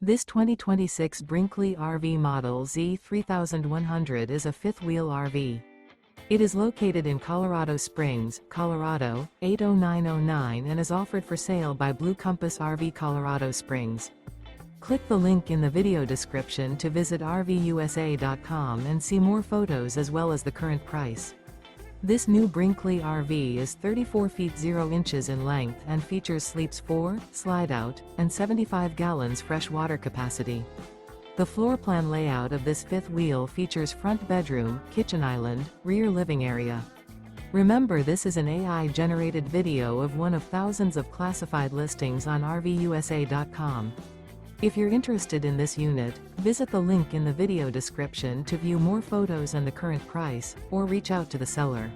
This 2026 Brinkley RV Model Z 3100 is a fifth-wheel RV. It is located in Colorado Springs, Colorado, 80909 and is offered for sale by Blue Compass RV Colorado Springs. Click the link in the video description to visit RVUSA.com and see more photos as well as the current price. This new Brinkley RV is 34 feet 0 inches in length and features sleeps 4, slide-out, and 75 gallons fresh water capacity. The floor plan layout of this fifth wheel features front bedroom, kitchen island, rear living area. Remember, this is an AI-generated video of one of thousands of classified listings on RVUSA.com. If you're interested in this unit, visit the link in the video description to view more photos and the current price, or reach out to the seller.